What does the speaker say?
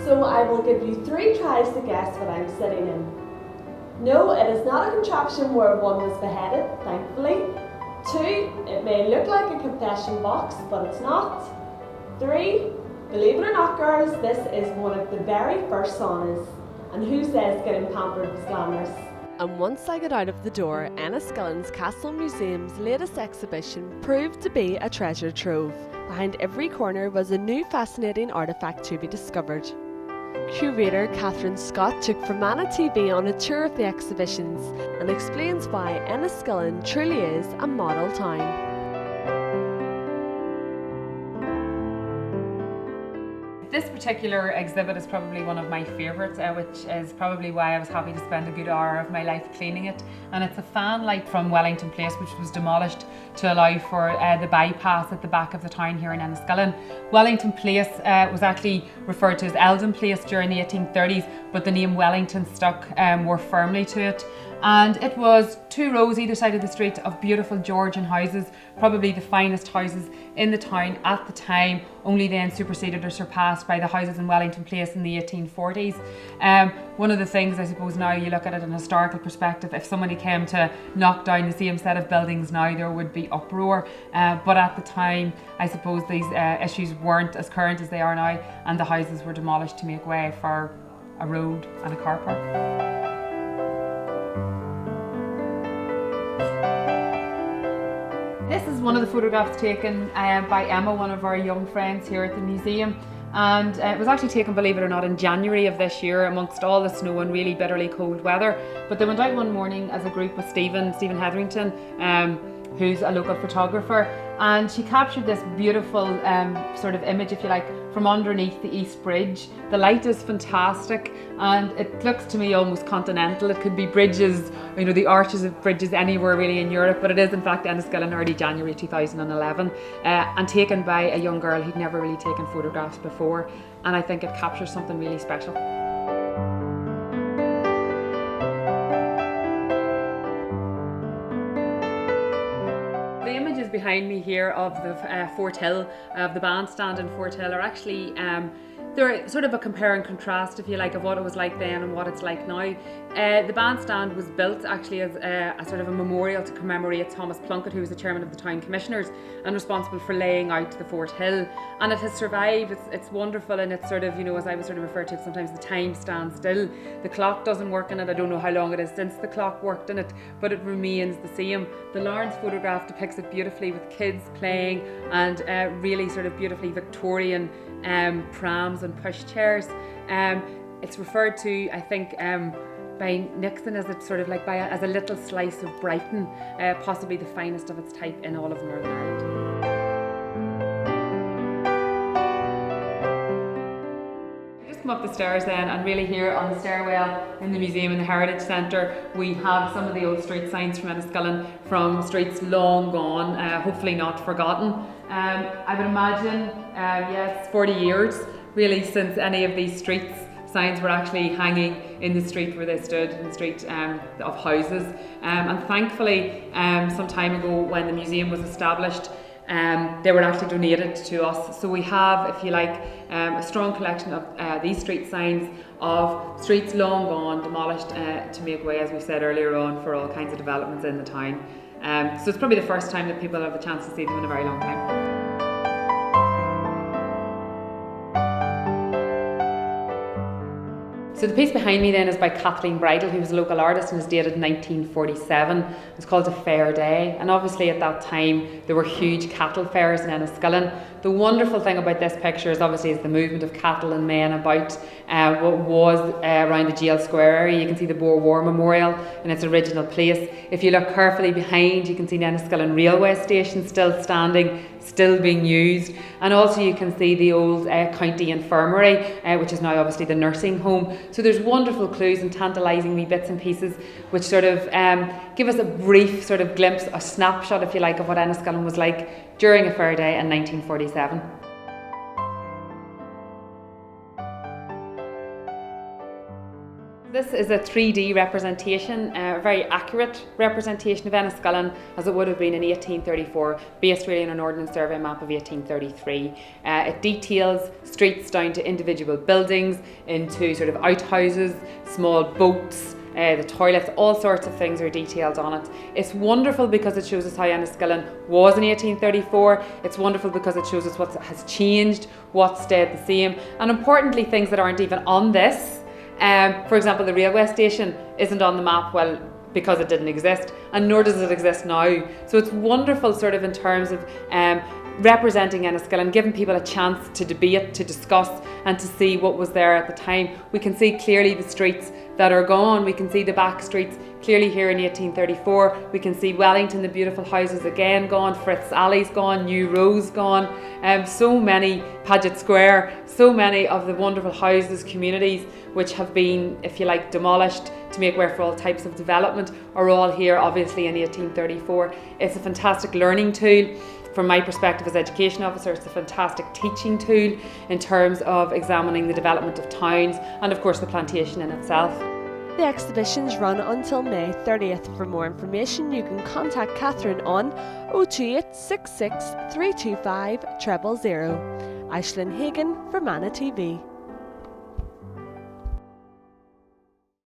So I will give you 3 tries to guess what I'm sitting in. No, it is not a contraption where one was beheaded, thankfully. 2, it may look like a confession box, but it's not. 3, believe it or not girls, this is one of the very first saunas. And who says getting pampered was glamorous? And once I got out of the door, Enniskillen's Castle Museum's latest exhibition proved to be a treasure trove. Behind every corner was a new fascinating artefact to be discovered. Curator Catherine Scott took Fermanagh TV on a tour of the exhibitions and explains why Enniskillen truly is a model town. This particular exhibit is probably one of my favourites, which is probably why I was happy to spend a good hour of my life cleaning it. And it's a fan light from Wellington Place, which was demolished to allow for the bypass at the back of the town here in Enniskillen. Wellington Place was actually referred to as Eldon Place during the 1830s, but the name Wellington stuck more firmly to it. And it was 2 rows either side of the street of beautiful Georgian houses, probably the finest houses in the town at the time, only then superseded or surpassed by the houses in Wellington Place in the 1840s. One of the things, I suppose, now you look at it in a historical perspective, if somebody came to knock down the same set of buildings now, there would be uproar. But at the time, I suppose these issues weren't as current as they are now, and the houses were demolished to make way for a road and a car park. This is one of the photographs taken by Emma, one of our young friends here at the museum. And it was actually taken, believe it or not, in January of this year amongst all the snow and really bitterly cold weather. But they went out one morning as a group with Stephen Hetherington, who's a local photographer, and she captured this beautiful sort of image, if you like, from underneath the East Bridge. The light is fantastic and it looks to me almost continental. It could be bridges, you know, the arches of bridges anywhere really in Europe, but it is in fact Enniskillen, early January 2011, and taken by a young girl who'd never really taken photographs before, and I think it captures something really special. The images behind me here of the Fort Hill, of the bandstand in Fort Hill, are actually they're sort of a compare and contrast, if you like, of what it was like then and what it's like now. The bandstand was built actually as a sort of a memorial to commemorate Thomas Plunkett, who was the chairman of the town commissioners and responsible for laying out the Fort Hill. And it has survived. It's wonderful, and it's sort of, you know, as I would sort of refer to it sometimes, the time stands still. The clock doesn't work in it. I don't know how long it is since the clock worked in it, but it remains the same. The Lawrence photograph depicts it beautifully with kids playing and really sort of beautifully Victorian prams and pushchairs. It's referred to, I think, by Nixon as it's sort of like as a little slice of Brighton, possibly the finest of its type in all of Northern Ireland. Come up the stairs then, and really here on the stairwell in the museum in the Heritage Centre we have some of the old street signs from Enniskillen, from streets long gone, hopefully not forgotten. I would imagine, yes, 40 years really since any of these streets signs were actually hanging in the street where they stood, in the street of houses. And thankfully, some time ago when the museum was established, they were actually donated to us. So we have, if you like, a strong collection of these street signs of streets long gone, demolished to make way, as we said earlier on, for all kinds of developments in the town. So it's probably the first time that people have the chance to see them in a very long time. So the piece behind me then is by Kathleen Bridle, who was a local artist and is dated 1947. It's called A Fair Day, and obviously at that time there were huge cattle fairs in Enniskillen. The wonderful thing about this picture is obviously the movement of cattle and men about what was around the jail square area. You can see the Boer War Memorial in its original place. If you look carefully behind, you can see the Enniskillen railway station still standing, still being used, and also you can see the old county infirmary, which is now obviously the nursing home. So there's wonderful clues and tantalising wee bits and pieces which sort of give us a brief sort of glimpse, a snapshot if you like, of what Enniskillen was like during a fair day in 1947. This is a 3D representation, a very accurate representation of Enniskillen as it would have been in 1834, based really on an Ordnance Survey map of 1833. It details streets down to individual buildings, into sort of outhouses, small boats, the toilets, all sorts of things are detailed on it. It's wonderful because it shows us how Enniskillen was in 1834. It's wonderful because it shows us what has changed, what stayed the same, and importantly things that aren't even on this. For example, the railway station isn't on the map, well, because it didn't exist, and nor does it exist now. So it's wonderful sort of in terms of representing Enniskillen, giving people a chance to debate, to discuss, and to see what was there at the time. We can see clearly the streets that are gone. We can see the back streets clearly here in 1834. We can see Wellington, the beautiful houses again gone, Frith's Alley's gone, New Row's gone, so many, Paget Square, so many of the wonderful houses, communities which have been, if you like, demolished to make way for all types of development are all here obviously in 1834. It's a fantastic learning tool. From my perspective as education officer, it's a fantastic teaching tool in terms of examining the development of towns and of course the plantation in itself. The exhibitions run until May 30th. For more information you can contact Catherine on 028 66 325 000. Aisling Hagan, Fermanagh TV.